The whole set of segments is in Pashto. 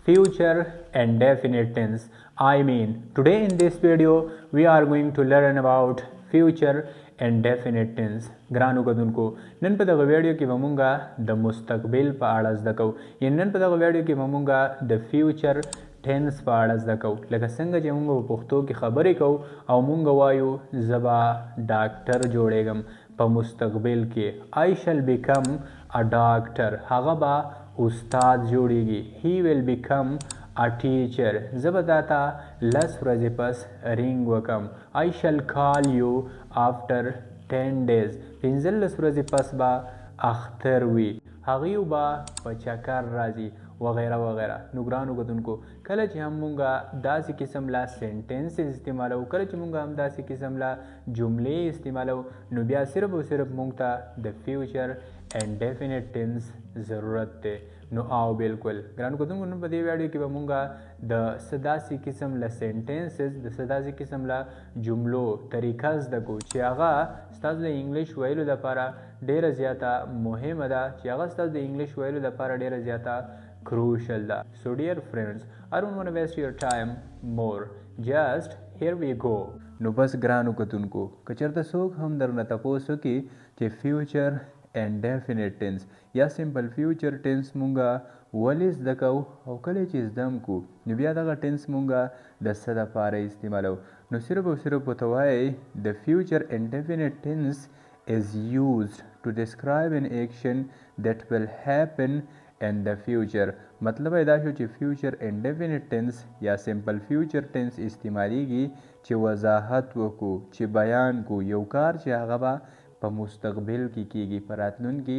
future and definite tense. Today in this video we are going to learn about future and definite tense. ګرانو کدونکو نن په دغه ویډیو کې به مونږه د مستقبل په اړه زده کوو. نن په دغه ویډیو کې به مونږه د فیوچر ټینس په اړه زده کوو. لکه څنګه چې مونږ په پښتو کې خبرې کوو او مونږ وایو زه به ډاکټر جوړېږم په مستقبل کې I shall become a doctor. هغه به استاد جوړیږي. He will become a teacher. زه به تاته لس ورځې پس رینګ وکم. I shall call you after 10 days. 15 ورځې پس به اختر وي. هغوی به په چکر راځي وغیره وغیره. نو ګرانو کتونکو کله چې هم مونږه داسې قسم لا سینټنسز استعمالو، کله چې مونږه هم داسې قسم لا جملې استعمالو، نو بیا صرف او صرف مونږ ته د فیوچر اینڈ ډیفینټ ټینس ضرورت دی. نو او بالکل ګرانو کتونکو نن په دې ویډیو کې به مونږه د څه داسې قسم له سینټنسز د څه داسې قسم له جملو طریقه زده کوو چې هغه ستاسو د انګلیش ویلو لپاره ډیره زیاته مهمه ده، چې هغه ستاسو د انګلیش ویلو لپاره ډیره زیاته crucial ده. So dear friends, I don't want to waste your time more. Just here we go. نو بس ګرانو کتونکو که چېرته څوک هم درنه تپوس وکړي چې فیوچر اینڈ ډیفینټ ټینس یا سمپل فیوچر ټینس مونږه ولې زده کوو او کله چې زده هم کو نو بیا دغه ټینس مونږه د څه دپاره استعمالو، نو صرف او صرف ورته وایئ د فیوچر اینڈ ډیفینټ ټینس is used to describe an action that will happen in the future. مطلب دا شو چې فیوچر انډیفینټ ټینس یا سمپل فیوچر ټینس استعمالیږي چې وضاحت وکړو، چې بیان کو یو کار چې هغه به په مستقبل کې کیږي، په راتلونکي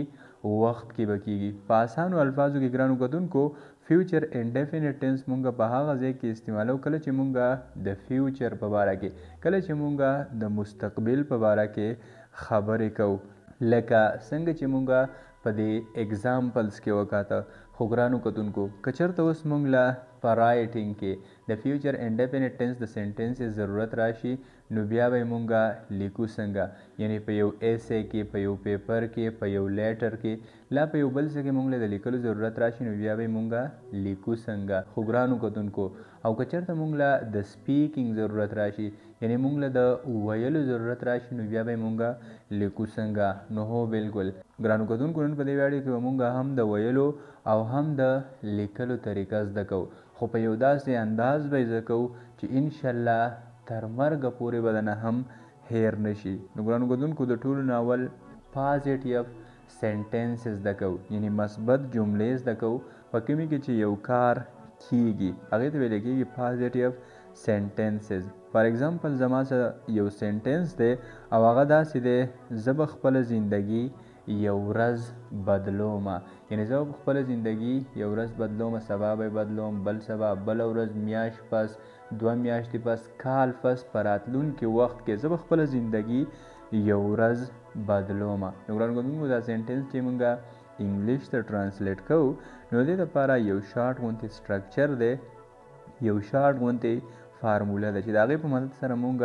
وخت کې به کیږي. په اسانو الفاظو کې ګرانو کتونکو فیوچر انډیفینټ ټینس مونږ په هغه ځای کې استعمالو کله چې مونږ د فیوچر په باره کې، کله چې مونږ د مستقبل په باره کې خبرې کوو، لکه څنګه چې مونږ په دې اگزامپلز کې وکاته. خو ګرانو کتونکو که چېرته اوس مونږ له په رایټینګ کې د فیوچر انډیفینټ ټینس د سینټنسز ضرورت راشي، نو بیا به مونږ لیکو څنګه، یعنی په یو ایسے کې، په یو پیپر کې، په یو لیټر کې، لا په یو بل څه کې مونږ له د لیکلو ضرورت راشي، نو بیا به مونږ لیکو څنګه. خو ګرانو کتونکو او که چېرته مونږ له د سپیکینګ ضرورت راشي، یعنی مونږ له د ویلو ضرورت راشي، نو بیا به مونږ لیکو څنګه. نو هو بالکل ګرانو کتونکو نن په دې ویډیو کې به مونږ هم د ویلو او هم د لیکلو طریقه زده کوو، خو په یو داسې انداز به یې زده کوو چې انشاءالله تر مرګه پورې به دنه هم هیر نشي. نو ګرانو کتونکو د ټولو ناول پازیټیو سینټنسز زده کوو، یعنی مثبت جملې زده کوو په کومې کې چې یو کار کیږي، هغې ته ویل کېږي پازیټیو سینټنسز. فار ایگزامپل زما سره یو سینټنس دی او هغه داسې دی زه به خپله زندګي یو ورځ بدلومه، یعنی زه به خپله زندګي یو ورځ بدلومه، سبا به بدلوم، بل سبا، بله ورځ، میاشت پس، 2 میاشتې پس، کال پس، په راتلونکي وخت کې زه به خپله زندګي یو ورځ بدلومه. نو ګرانو کتونکو دا سینټنس چې مونږه انګلیش ته ټرانسلیټ کوو، نو دې دپاره یو شارټ غوندې سټرکچر دی، یو شارټ غوندې فارموله ده چې د هغې په مدد سره مونږ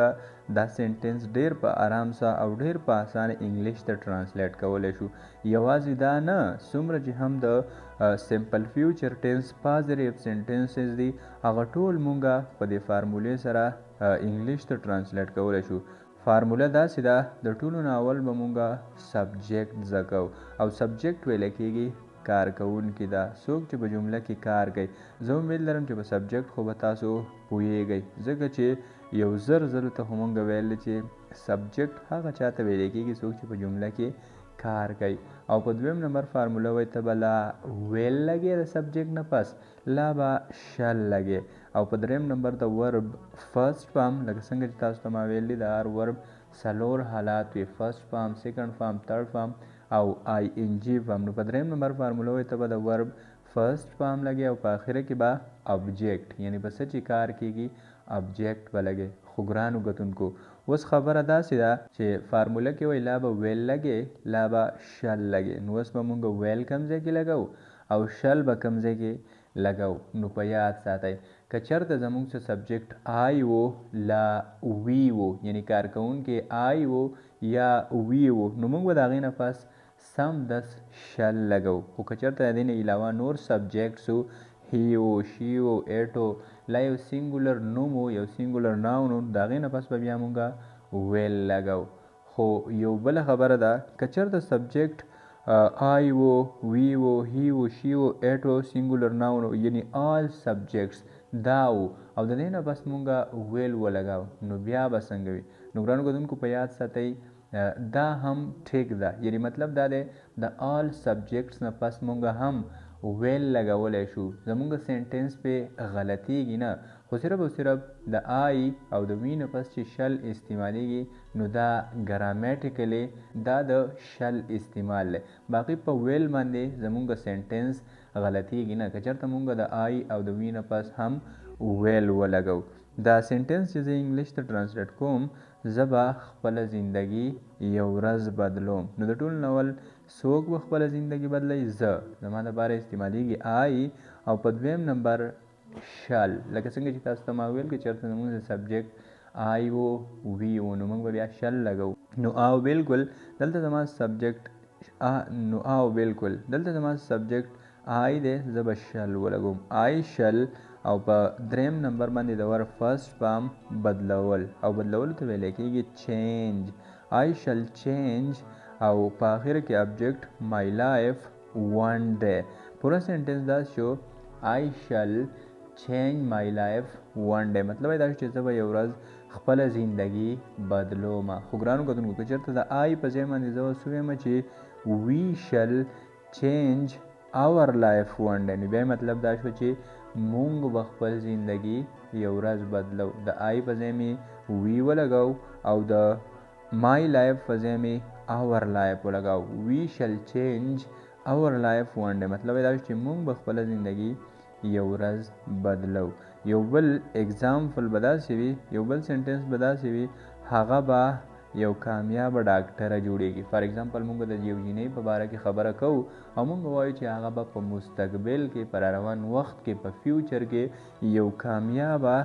دا سینټنس ډېر په آرام سره او ډېر په اسانه انګلیش ته ټرانسلیټ کولی شو. یوازې دا نه، څومره چې هم د سمپل فیوچر ټینس پازیټیو سینټنسز دي هغه ټول مونږ په دې فارمولې سره انګلیش ته ټرانسلیټ کولی شو. فارموله داسې ده د ټولو نه اول به مونږ سبجیکټ زده کوو، او سبجیکټ ویلی کېږي کارکوونکي ده، څوک چې په جمله کې کار کوي. زه امید لرم چې په سبجیکټ خو به تاسو پوهیږئ، ځکه چې یو ځلو ته خو مونږ ویل چې سبجیکټ هغه چاته ویلی کېږي څوک چې په جمله کې کار کوي. او په دویم نمبر فارموله وایي ته به لا ویل لګې د سبجیکټ نه پس، لا به شل لګې. او په دریم نمبر د ورب فرست فارم، لکه څنګه چې تاسو ته ما ویل دي د هر ورب څلور حالات وي، فرست فارم، سیکنډ فارم، تھرډ فارم او آی ان جی فارم. نو په دریم نمبر فارموله وایي ته به د ورب فرست فارم لګې او په آخره کې به ابجیکټ، یعنی په څه چې کار کېږي ابجیکټ به لګې. خو ګرانو کتونکو اوس خبره داسې ده چې فارموله کې وایي لا به ویل لګې، لا به شل لګې. نو اوس به مونږ ویل کوم ځای کې لګو او شل به کوم ځای کې لګو. نو په یاد ساتئ که چېرته زموږ څه سبجیکټ آی و لا وی و، یعنی کارکوونکی آی و یا وی و، نو مونږ به د هغې نه پس سم 10 شل لګو. خو که چېرته د دې نه علاوه نور سبجیکټس هی او شی او ایټ او لا یو سینګولر نوم او یو سینګولر ناون د هغې نه پس به بیا مونږه ویل لګو. خو یو بله خبره ده که چېرته سبجیکټ آی و وی و هی و شی و ایټ و سینګولر ناون یعنی آل سبجیکټس دا و او د دې نه بس مونږه ویل ولګاو نو بیا به څنګه وي. نو ګرانو کتونکو په یاد ساتئ دا هم ټیک ده، یعنی مطلب دا دی د آل سبجیکټس نه پس مونږ هم ویل لګولی شو. زمونږ سینټینس پې غلطیږي نه، خو صرف او صرف د آی او د وی نه پس چې شل استعمالیږي نو دا ګرامیټیکلی دا د شل استعمال دی. باقي په ویل باندې زمونږ سینټینس غلطیږي نه که چېرته مونږ د آی او د وی نه پس هم ویل ولګو. دا سینټینس چې زه انګلیش ته ټرانسلیټ کوم زه به خپله زندګي یو ورځ بدلوم. نو د ټول ناول څوک به خپله زندګي بدلوي؟ زه. زما دپاره استعمالیږي آی او په دویم نمبر شل. لکه څنګه چې تاسو ته ما ویل که چېرته زموږ سبجیکټ آی و وي و نو موږ به بیا شل لګو. نو او بالکل دلته زما سبجیکټ نو او بالکل دلته زما سبجیکټ آی دی، زه به شل ولګوم. آی شل او په دریم نمبر باندې د ور فرست فارم بدلول او بدلولو ته ویلی کېږي چینج. آی شل چینج او په آخر کې ابجیکټ مای لایف ون ډے. پوره سینټینس دا شو آی شل چینج مای لایف ون ډے، مطلب دا چې زه به یو ورځ خپله زندګي بدلوم. خو ګرانو کتونکو که چېرته د آی په ځای باندې زه اوس ووایم چې وی شل چینج اور لایف ون ډے، نو بیا مطلب دا شو چې مونږ به خپل زندګي یو ورځ بدلو. د آی په ځای مې وی ولګو او د مای لایف په ځای مې اور لایف ولګاو. وی شل چینج اور لایف ون ډے، مطلب دا چې مونږ به خپله زندګي یو ورځ بدلو. یو بل اگزامپل به داسې وي، یو بل سینټینس به داسې وي هغه به یو کامیابه ډاکټره جوړیږي. فار ایگزامپل مونږ د یو جینۍ په باره کې خبره کوو او مونږ وایو چې هغه به په مستقبل کې په راروان وخت کې په فیوچر کې یو کامیابه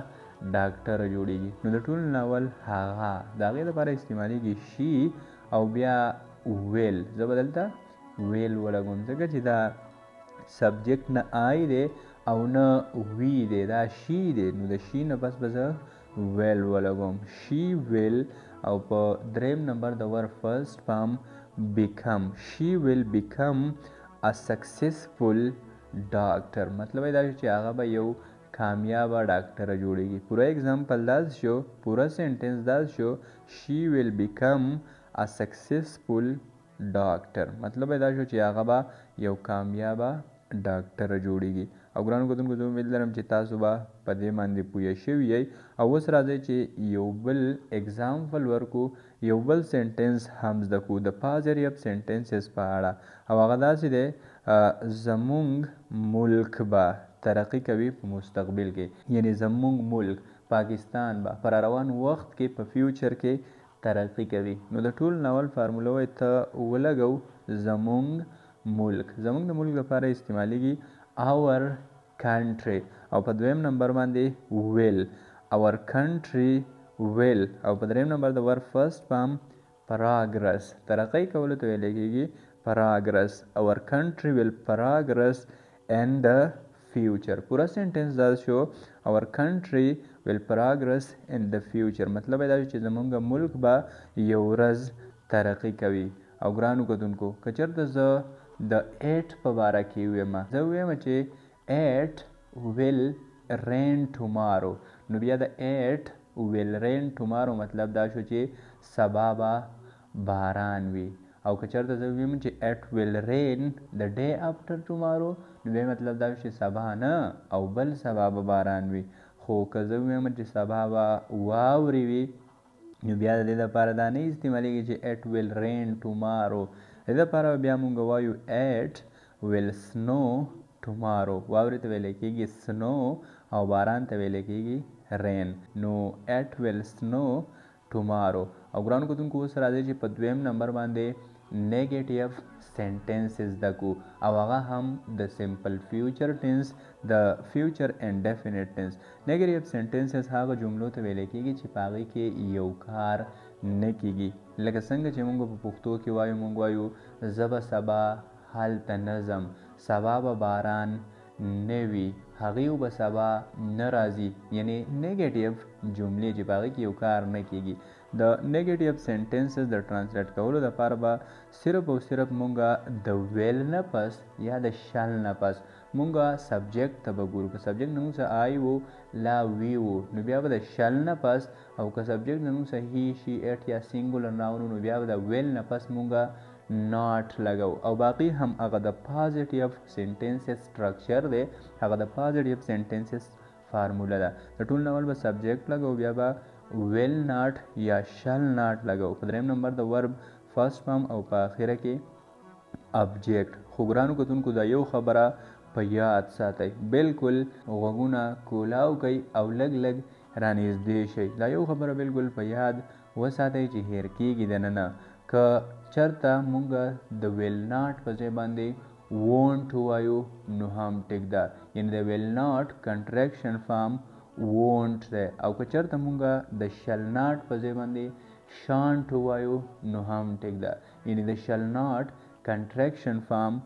ډاکټره جوړیږي. نو د ټول ناول هغه د هغې لپاره استعمالیږي شي او بیا ویل. زه به دلته ویل ولګوم ځکه چې دا سبجیکټ نه آی دی او نه وی دی، دا شي دی. نو د شي نه بس به زه ویل ولګوم. شي ویل او په دریم نمبر د ور فرست فارم بیکم. شي ویل بیکم ا سکسیسفل ډاکټر، مطلب دا چې هغه به یو کامیابه ډاکټره جوړیږي. پوره اگزامپل دا شو، پوره سینټینس دا شو شي ویل بیکم ا سکسیسفل ډاکټر، مطلب دا شو چې هغه به یو کامیابه ډاکټره جوړیږي. او ګرانو کتونکو زه امید لرم چې تاسو به په دې باندې پوه شوي یئ. او اوس راځئ چې یو بل اگزامپل ورکو، یو بل سینټینس هم زده کړو د پازیټیو اف سینټینسز په اړه. او هغه داسې دی زمونږ ملک به ترقي کوي په مستقبل کې، یعنی زمونږ ملک پاکستان به په روان وخت کې په فیوچر کې ترقي کوي. نو د ټول ناول فارموله وایي ته ولګو زمونږ ملک. زمونږ د ملک لپاره استعمالیږي our country او په دویم نمبر باندې will our country will او په دریم نمبر د ور فرست فارم progress ترقی کولو ته ویل کېږي progress. our country will progress in the future. پوره سینټینس دا شو our country will progress in the future، مطلب دا چې زمونږ ملک به یو ورځ ترقی کوي. او ګرانو کتونکو که چېرته زه د 8 په باره کې ویم، زه ویم چې 8 will rain tomorrow، نو بیا د 8 will rain tomorrow مطلب دا شو چې سبا به باران وي. او که چېرته زه ویم چې 8 will rain the day after tomorrow، نو بیا مطلب دا شو چې سبا نه او بل سبا به باران وي. خو که زه ویم چې سبا به واورې وي نو بیا د دې لپاره دا نه استعمالیږي چې 8 will rain tomorrow. د دې لپاره بیا مونږ وایو 8 will snow tomorrow. واورې ته ویلی کېږي snow او باران ته ویلی کېږي rain. نو 8 will snow tomorrow. او ګرانو کتونکو اوس راځئ چې په دویم نمبر باندې نیګیټیو سینټینسز زده کړو او هغه هم د سمپل فیوچر ټینس، د فیوچر انډیفینټ ټینس. نیګیټیو سینټینسز هغه جملو ته ویلی کېږي چې په هغې کې یو کار نه کېږي. لکه څنګه چې موږ په پښتو کې وایو، موږ وایو زه به سبا هلته نه ځم، سبا به باران نه وي، هغه به سبا نه راځي، یعنی نیگیټیو جملې چې په هغې کې یو کار نه کیږي. د نیگیټیو سنټنسز د ټرانسلیټ کولو دپاره به صرف او صرف مونږه د ویل نه پس یا د شل نه پس مونږه سبجیکټ ته به ګورو. که سبجیکټ زموږ څه آی و لا وی و نو بیا به د شل نه پس، او که سبجیکټ زموږ څه هی شي اټ یا سینګولر ناون نو بیا به د ویل نه پس مونږه ناٹ لګو. او باقی هم هغه د پازیټیو سنټنسز سټرکچر دی، هغه د پازیټیو سنټنسز فارموله ده. د ټول ناول به سبجیکټ لګو، بیا به ویل ناٹ یا شل ناٹ لګو. په دریم نمبر د ورب فرست فارم او په اخره کې ابجیکټ. خو ګرانو کتونکو دا یو خبره په یاد ساتئ، بالکل غوږونه کولاو کوئ او لږ لږ رانږدې شئ. دا یو خبره بالکل په یاد وساتئ چې هیر کیږي دننه. که چرته مونږه د ویل ناٹ په ځای باندې وونټ ووایو نو هم ټیک ده، یعنی د ویل ناٹ کنټریکشن فارم وونټ دی. او که چرته مونږه د شل ناٹ په ځای باندې شانټ ووایو نو هم ټیک ده، یعنی د شل ناٹ کنټریکشن فارم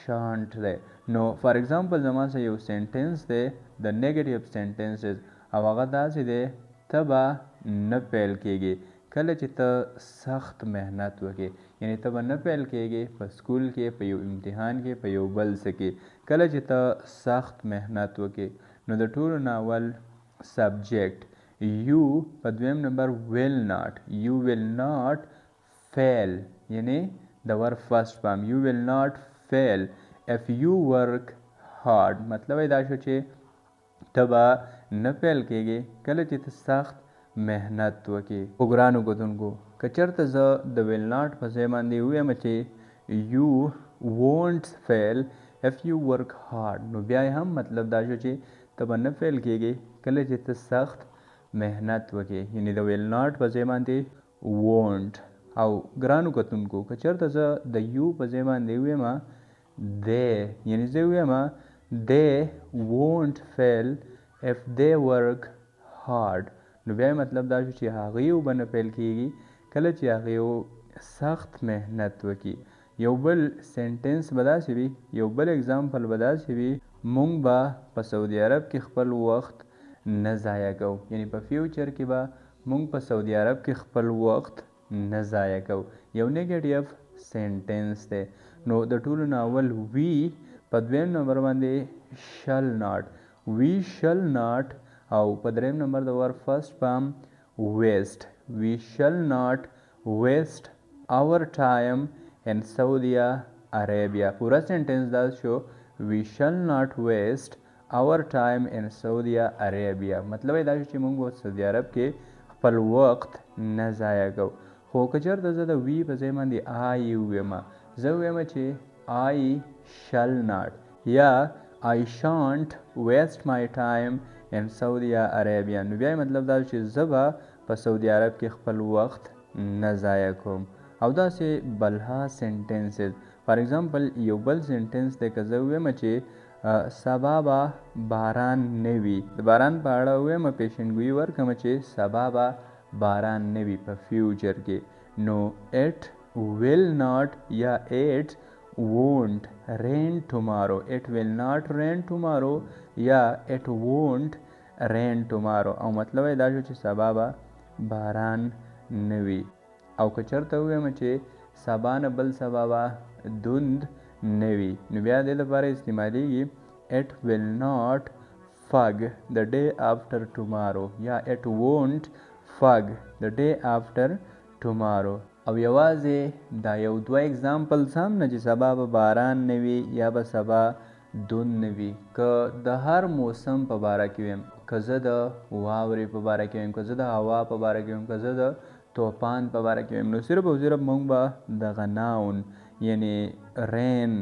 شانټ دی. نو فار ایگزامپل زما سره یو سنټنس دی د نیگیټیو سنټنسز، او هغه داسې دی ته به نه پیل کیږي کله چې ته سخت محنت وکې، یعنی ته به نه پیل کیږي په سکول کې، په یو امتحان کې، په یو بل څه کې. کله چې ته سخت محنت وکې نو د ټولو ناول سبجیکټ یو په دویم نمبر ویل ناٹ، یو ویل ناٹ فیل، یعنی د ور فرست فارم یو ویل ناٹ فیل اف یو ورک هارد. مطلب دا شو چې ته به نه پیل کیږي کله چې ته سخت محنت وکې. خو ګرانو کتونکو که چېرته زه د ویل ناٹ په ځای باندې ووایم چې یو وونټ فیل اف یو ورک هارد، نو بیا هم مطلب دا شو چې ته به نه فیل کیږي کله چې ته سخت محنت وکې، یعنی د ویل ناٹ په ځای باندې وونټ. او ګرانو کتونکو که چېرته زه د یو په ځای باندې ووایم دی، یعنی زه ووایم دی وونټ فیل اف دی ورک هارد، نو بیا مطلب دا شو چې هغوی به نه پیل کیږي کله چې هغوی سخت محنت وکړي. یو بل سنټنس به داسې وي، یو بل اگزامپل به داسې وي، مونږ به په سعودي عرب کې خپل وخت نه ضایع کوو، یعنی په فیوچر کې به مونږ په سعودي عرب کې خپل وخت نه ضایع کوو. یو نیگیټیو سنټنس دی. نو د ټولو ناول وی په دویم نمبر باندې شل ناٹ، وی شل ناٹ، او په دریم نمبر د ور فرست فارم ویسٹ، وی شل ناٹ ویسٹ our time in Saudi Arabia. پورا سنټنس دا شو we shall not waste our time in Saudi Arabia. مطلب دا شو چې موږ په سعودي عرب کې خپل وخت نه ضایع کوو. خو که چېرته زه د وی په ځای باندې آی ووایم، زه ووایم چې I shall not یا I shan't waste my time in Saudi Arabia، نو بیا مطلب دا چې زه به په سعودي عرب کې خپل وخت نه ضایع کوم. او داسې بلها سنټنسز، فار ایگزامپل یو بل سنټنس دی که زه ووایم چې سبا به باران نه وي، د باران په اړه ووایم پیشنګویي ورکړم چې سبا به باران نه وي په فیوچر کې، نو اټ ویل ناٹ یا اټ وونٹ رین ټمارو، اټ ویل ناٹ رین ټمارو یا اټ وونٹ رین ټمارو. او مطلب دا شو چې سبا به باران نه وي. او که چېرته ووایم چې سبا نه بل سبا به دوند نه وي، نو بیا دې لپاره استعمالیږي اټ ویل ناٹ فگ د ډے آفټر ټمارو یا اټ وونټ فگ د ډے آفټر ټمارو. او یوازې دا یو دوه اگزامپلز هم نه چې سبا به باران نه وي یا به سبا دوند نه وي. که د هر موسم په باره کې ویم، که زه د واورې په باره کې ویم، که زه د هوا په باره کې ویم، که زه د طوفان په باره کې ویم، نو صرف او صرف موږ به دغه ناون یعنی رین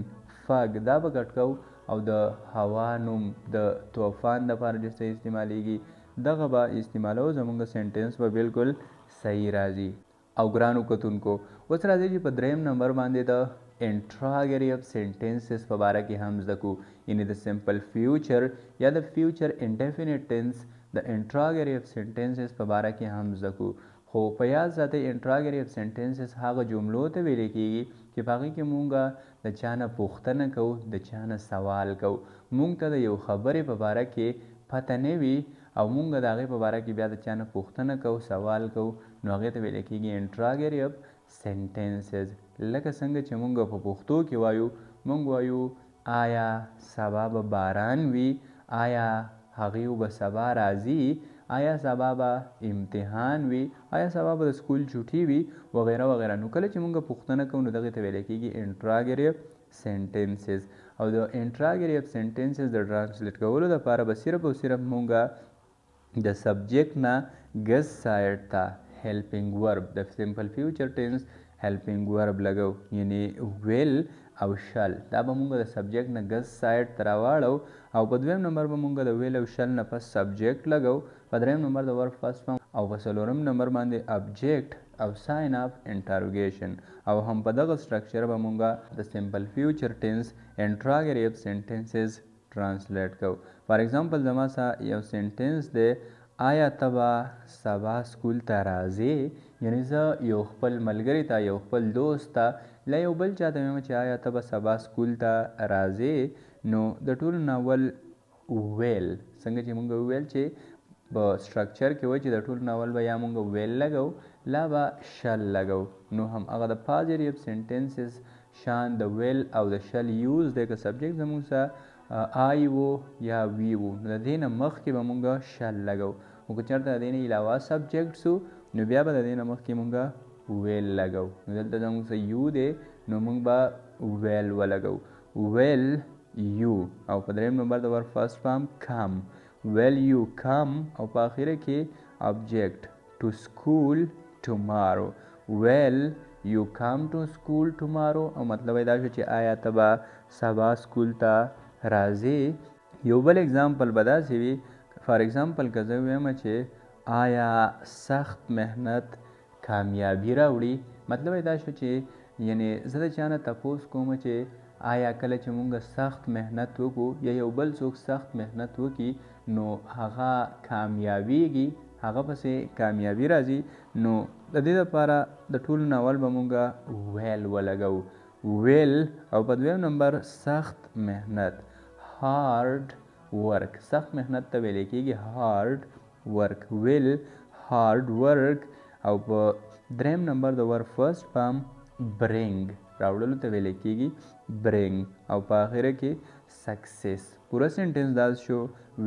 فگ دا به ګډ کوو، او د هوا نوم د طوفان دپاره چې څه استعمالیږي دغه به استعمالو، زموږ سنټنس به بالکل صحیح راځي. او ګرانو کتونکو اوس راځي چې په دریم نمبر باندې د انټراګریټیو سنټنسز په باره کې هم زده کړو، یعنی د سمپل فیوچر یا د فیوچر انډیفینټ ټینس د انټراګریټیو سنټنسز په باره کې هم زده کړو. خو په یاد ساتئ انټراګریټیو سنټنسز هغه جملو ته ویل کېږي چې په هغې کې مونږ د د چا نه پوښتنه کوو، د چا نه سوال کوو. مونږ ته د یو خبرې په باره کې پته نه وي او مونږ د هغې په باره کې بیا د چا نه پوښتنه کوو، سوال کوو، نو هغې ته ویلی کېږي انټراګیټیو سینټنسز. لکه څنګه چې مونږ په پښتو کې وایو، مونږ وایو آیا سبا به باران وي، آیا هغې به سبا راځي، آیا سبا به امتحان وي، آیا سبا به د سکول چوټي وي، وغیره وغیره. نو کله چې مونږ پوښتنه کوو نو دغې ته ویلی کېږي انټراګیټیو سینټنسز. او د انټراګیټیو سینټنسز د ټرانسلیټ کولو دپاره به صرف او صرف مونږ د سبجیکټ نه ګس سایډ ته هیلپینګ ورب د سمپل فیوچر ټینس هیلپینګ ورب لګو، یعنی ویل او شل. دا به مونږ د سبجیکټ نه ګس سایډ ته راواړو او په دویم نمبر به مونږ د ویل او شل نه پس سبجیکټ لګو، په دریم نمبر د ورب فرست فارم او په څلورم نمبر باندې ابجیکټ او ساین اف انټروګیشن. او هم په دغه سټرکچر به مونږ د سمپل فیوچر ټینس انټراګیټیو سینټنسز ټرانسلیټ کوو. فار ایگزامپل زما سره یو سینټنس دی، آیا ته به سبا سکول ته راځې؟ یعنی زه یو خپل ملګري ته، یو خپل دوست ته، لا یو بل چا ته وایم چې آیا ته به سبا سکول ته راځې، نو د ټولو نه اول ویل، څنګه چې مونږ وویل چې په سټرکچر کې وایي چې د ټولو نه اول به یا مونږ ویل لګو لا به شل لګو. نو هم هغه د پازیټیو سینټنسز شان د ویل او د شل یوز دی که سبجیکټ زموږ سره آی وو یا وی وو، نو د دې نه مخکې به مونږ شل لګو. خو که چېرته د دې نه علاوه سبجیکټ سو نو بیا به د دې نه مخکې مونږ ویل لګو. نو دلته زموږ سره یو دی نو مونږ به ویل ولګو، ویل یو. او په دریم نمبر د ورب فرست فارم کم، ویل یو کم. او په آخره کې ابجیکټ ټو سکول ټومارو، ویل یو کم ټو سکول ټومارو. او مطلب دا شو چې آیا ته به سبا سکول ته راځې. یو بل اگزامپل به داسې وي، فار ایگزامپل که زه ویم چې آیا سخت محنت کامیابی راوړي، مطلب دا شو چې یعنی زه د چا نه تپوس کوم چې آیا کله چې مونږ سخت محنت وکړو یا یو بل څوک سخت محنت وکړي نو هغه کامیابیږي، هغه پسې کامیابي راځي. نو د دې لپاره د ټولو نه اول به مونږ ویل ولګو، ویل. او په دویم نمبر سخت محنت هارد ورک، سخت محنت ته ویل کېږي هارد ورک، ویل هارد ورک. او په دریم نمبر د ورب فرست فارم برینګ، راوړلو ته ویل کېږي برینګ. او په آخره کې سکسیس. پوره سینټنس دا شو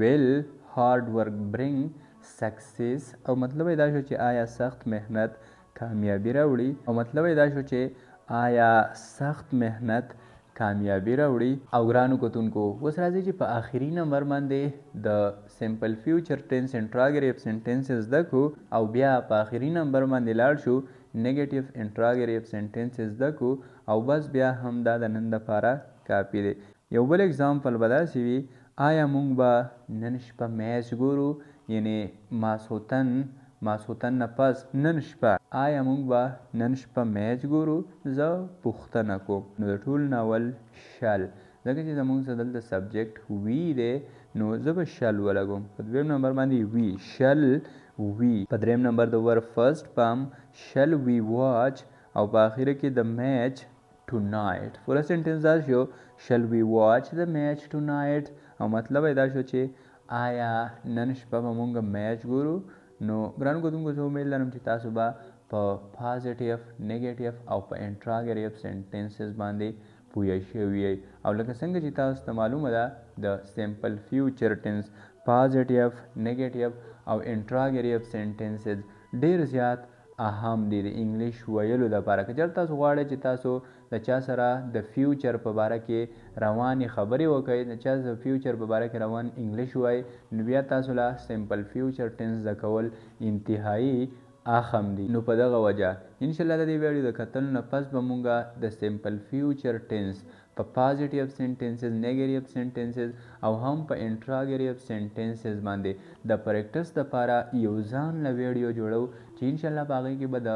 ویل هارد ورک برینګ سکسیس. او مطلب دا شو چې آیا سخت محنت کامیابی راوړي، او مطلب دا شو چې آیا سخت محنت کامیابی راوړي. او ګرانو کتونکو اوس راځي چې په آخري نمبر باندې د سمپل فیوچر ټینس انټراګیټیو سینټنسز زده کړو او بیا په آخري نمبر باندې لاړ شو نیګیټیو انټراګیټیو سینټنسز زده کړو او بس بیا هم دا د نن دپاره کافي دی. یو بل اگزامپل به داسې وي، آیا مونږ به نن شپه میچ ګورو، یعنی ماسخوتن نه پس نن شپه آیا مونږ به نن شپه میچ ګورو؟ زه پوښتنه کوم. نو د ټولو نه اول شل، ځکه چې زمونږ سره دلته سبجیکټ وی دی نو زه به شل ولګوم. په دویم نمبر باندې وی، شل وی. په دریم نمبر د ورب فرست فارم شل وی واچ. او په آخره کې د میچ ټونایټ. پوره سینټنس دا شو شل وی واچ د میچ ټونایټ. او مطلب دا شو چې آیا نن شپه به مونږ میچ ګورو. نو ګرانو کتونکو زه امید لرم چې تاسو به په پازیټیو، نیګیټیو او په انټراګیټیو سینټنسز باندې پوه شوي یئ. او لکه څنګه چې تاسو ته معلومه ده د سمپل فیوچر ټینس پازیټیو، نیګیټیو او انټراګیټیو سینټنسز ډېر زیات اهم دي د انګلیش ویلو لپاره. که چېرته تاسو غواړئ چې تاسو د چا سره د فیوچر په باره کې روانې خبرې وکړئ، د چا د فیوچر په باره کې روان انګلیش ووایئ، نو بیا تاسو له سمپل فیوچر ټینس زده کول انتهایی اخم دي. نو په دغه وجه انشاءالله د دې ویډیو د کتلو نه پس به مونږ د سمپل فیوچر ټینس په پازیټیو سینټنسز، نیګیټیو سینټنسز او هم په انټراګیټیو سینټنسز باندې د پریکټس دپاره یو ځان له ویډیو جوړو چې انشاءالله په هغې کې به د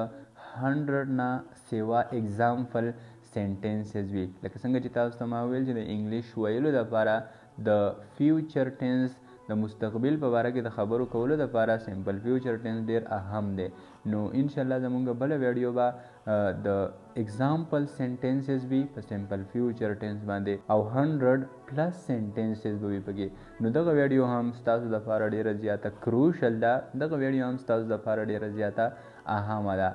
100 نه سوا اگزامپل سینټنسز وي. لکه څنګه چې تاسو ته ما ویل چې د انګلیش ویلو دپاره د فیوچر ټینس د مستقبل په باره کې د خبرو کولو دپاره سمپل فیوچر ټینس ډیر اهم دی. نو انشاءالله زمونږ بله ویډیو به د اگزامپل سنټنسز وي په سمپل فیوچر ټینس باندې او 100+ سنټنسز به وي پکې. نو دغه ویډیو هم ستاسو دپاره ډیره زیاته کروشل ده. دغه ویډیو هم ستاسو دپاره ډیره زیاته اهمه ده.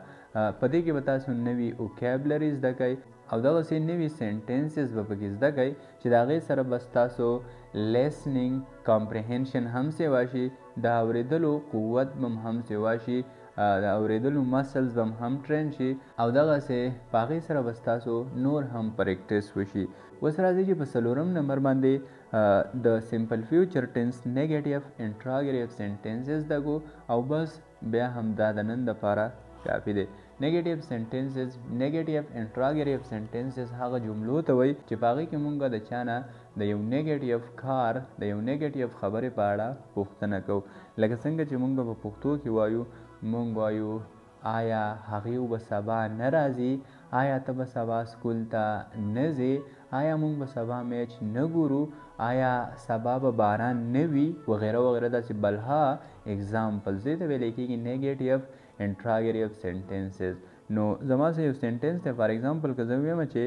په دې کې به تاسو نوي وکیبلري زده کوئ او دغسې نوي سنټنسز به پکې زده کوئ چې د هغې سره به ستاسو لیسننګ کمپریهنشن هم سیوا شي، د اورېدلو قوت به هم سیوا شي، د اورېدلو مسلز به هم ټرین شي او دغسې په هغې سره به ستاسو نور هم پریکټس وشي. اوس راځئ چې په 4 نمبر باندې د سمپل فیوچر ټینس نیګیټیو انټراګیټیو سنټنسز زده کو او بس بیا هم دا د نن دپاره کافي دی. نیگیټیو سنټنسز، نیگیټیو انټراګیټیو سنټنسز هغه جملو ته وایي چې په هغې کې مونږ د چا نه د یو نیگیټیو کار، د یو نیگیټیو خبرې په اړه پوښتنه کوو. لکه څنګه چې مونږ په پښتو کې وایو، مونږ وایو آیا هغې به سبا نه راځي، آیا ته به سبا سکول ته نه ځې، آیا مونږ به سبا میچ نه ګورو، آیا سبا به باران نه وي، وغیره وغیره. داسې بلها اگزامپلز دې ته ویلی کېږي نیگیټیو انټراګیټیو سنټنسز. نو زما سره یو سنټنس دی، فار ایگزامپل که زه ویم چې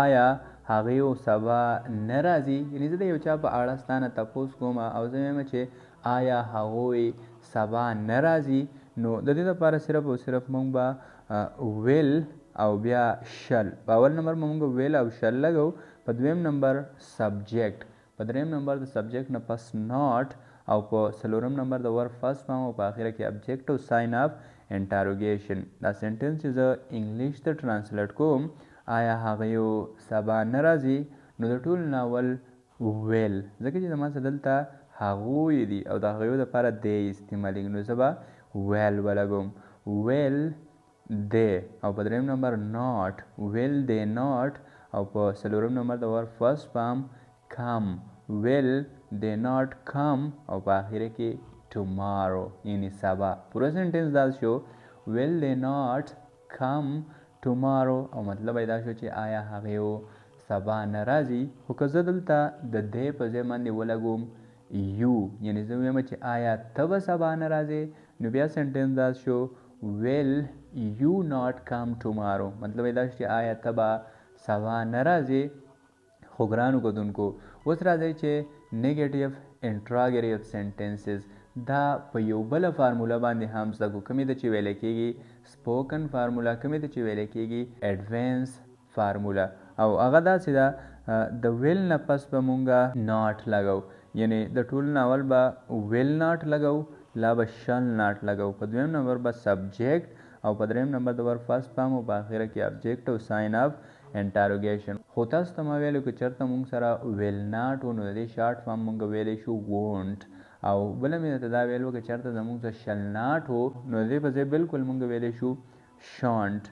آیا هغې سبا نه راځي، یعنې زه د یو چا په اړه ستا نه تپوس کوم او زه ویم چې آیا هغوی سبا نه راځي، نو د دې لپاره صرف او صرف مونږ به ویل او بیا شل. په اول نمبر به مونږ ویل او شل لګو، په دویم نمبر سبجیکټ، په دریم نمبر د سبجیکټ نه پس ناٹ او په څلورم نمبر د ور فرست فارم او په اخره کې ابجیکټ او ساین اف انټاروګیشن. دا سنټنس چې زه انګلیش ته ټرانسلیټ کوم، آیا هغې سبا نه راځي، نو د ټول ناول ویل، ځکه چې زما څه دلته هغوی دي او د هغوی دپاره دی استعمالیږي، نو زه به ویل ولګوم، ویل دی. او په دریم نمبر ناٹ، ویل دی ناٹ. او په څلورم نمبر د ور فرست فارم کم، ویل دی ناٹ کم. او په آخره کې tomorrow یعنی سبا. پورا سنټنس دا شو will they not come tomorrow او مطلب دا شو چې آیا هغې سبا نه راځي. خو که زه دلته د دې په ځای باندې ولګوم یو، یعنې زه ویم چې آیا ته به سبا نه راځې، نو بیا سنټنس دا شو will you not come tomorrow. مطلب دا شو چې آیا ته به سبا نه راځې. خو ګرانو کتونکو اوس راځئ چې نیګیټیو انټراګیټیو سنټنسز دا په یو بله فارموله باندې هم زده کړو. کومې ته چې ویلی کېږي سپوکن فارموله، کومې ته چې ویلی کېږي ایډوانس فارموله. او هغه داسې ده د ویل نه پس به مونږ ناٹ لګو، یعنې د ټول ناول به ویل ناٹ لګو، لا به شل ناٹ لګو. په دویم نمبر به سبجیکټ او په دریم نمبر د ور فرست فارم او په آخره کې ابجیکټ او ساین اف انټاروګیشن. خو تاسو ته ما ویلو که چېرته مونږ سره ویل ناٹ و نو د دې شارټ فارم مونږ ویلی شو وونټ. او بله مې درته دا ویل وه که چېرته زموږ څه شل ناټ و نو د دې په ځای بلکل مونږ ویلی شو شانټ.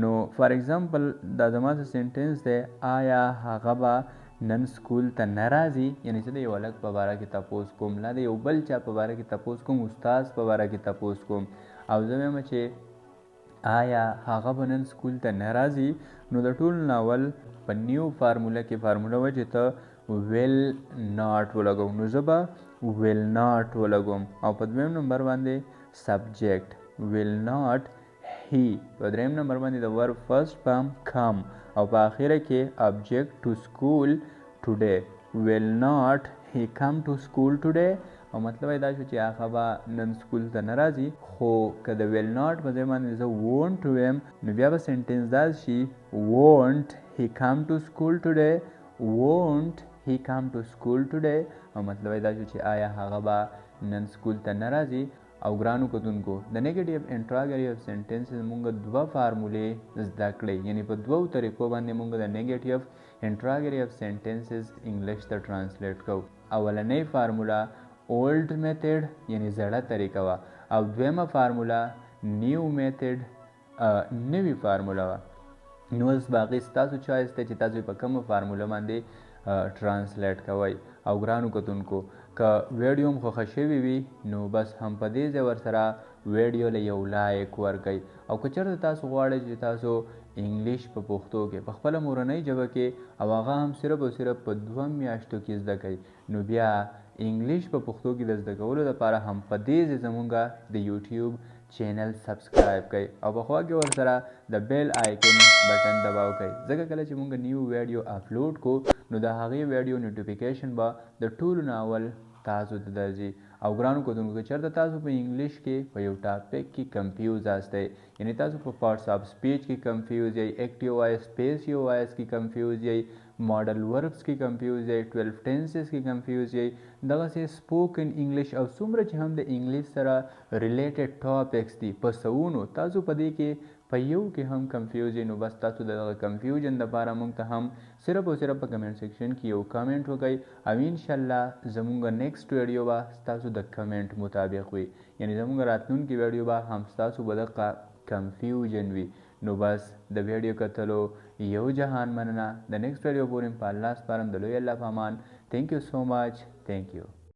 نو فار ایگزامپل دا زما څه سنټنس دی، آیا هغه به نن سکول ته نه راځي، یعنې زه د یو هلک په باره کې تپوس کوم، لا د یو بل چا په باره کې تپوس کوم، استاد په باره کې تپوس کوم او زه وایم چې آیا هغه به نن سکول ته نه راځي، نو د ټول ناول په نیو فارموله کې فارموله وه چې ته ویل ناٹ ولګو، نو زه به ویل ناٹ ولګوم. او په دویم نمبر باندې سبجیکټ ویل ناٹ هی، په دریم نمبر باندې د ور فرست فارم کم او په آخره کې ابجیکټ ټو سکول ټوډے، ویل ناٹ هی کم ټو سکول ټوډے. او مطلب دا شو چې هغه به نن سکول ته نه راځي. خو که د ویل ناٹ په ځای باندې زه وونټ ویم نو بیا به سنټنس دا شي وونټ هی کم ټو سکول ټوډے، وونټ هی کم ټو سکول ټوډے. او مطلب دا شو چې آیا هغه به نن سکول ته نه راځي. او ګرانو کتونکو د نیګیټیو انټراګیټیو سنټنسز مونږ دوه فارمولې زده کړې، یعنې په دوو طریقو باندې مونږ د نیګیټیو انټراګیټیو سنټنسز انګلیش ته ټرانسلیټ کوو. اولنۍ فارموله اولډ میتھډ یعنې زړه طریقه وه، او دویمه فارموله نیو میتھډ نوي فارموله وه. نو اوس باقي ستاسو چوایس دی چې تاسو په کومه فارموله باندې ټرانسلیټ کوئ. او ګرانو کتونکو که ویډیو هم خوښه شوې وي نو بس هم په دې ځای ورسره ویډیو له یو لایک ورکئ. او که چېرته تاسو غواړئ چې تاسو انګلیش په پښتو کې په خپله مورنۍ ژبه کې او هغه هم صرف او صرف په 2 میاشتو کې زده کوئ، نو بیا انګلیش په پښتو کې د زده کولو لپاره هم په دې زمونږه د یوټیوب چینل سبسکرایب کړئ او په خوا کې ورسره د بیل آیکن بټن دباو کړئ ځکه کله چې مونږ نیو ویډیو اپلوډ کو نو د هغې ویډیو نوټیفیکیشن به د ټولو نه اول تاسو ته درځي او ګرانو کتونکو که چېرته تاسو په انګلیش کې په یو ټاپک کې کنفیوز یاستئ یعنی تاسو په پارټس آف سپیچ کې کنفیوز یئ ایکټیو وایس پیسیو وایس کې کنفیوز یئ ماډل وربس کې کنفیوز یئ 12 ټینسز کې کنفیوز یئ دغسې سپوکن انګلیش او څومره چې هم د انګلیش سره ریلیټډ ټاپکس دي په سوونو تاسو په دې کې په یو کې هم کنفیوز یئ نو بس تاسو د دغه کنفیوژن دپاره موږ ته هم صرف او صرف په کمنټ سیکشن کې یو کامنټ وکړئ او انشاءالله زموږ نیکسټ ویډیو به ستاسو د کمنټ مطابق وي یعنی زموږ راتلونکي ویډیو به هم ستاسو به دغه کنفیوژن وي نو بس د ویډیو کتلو یو جهان مننه د نیکسټ ویډیو پورې په الله سپارم د لوی الله په امان تھینک یو سو مچ تھینک یو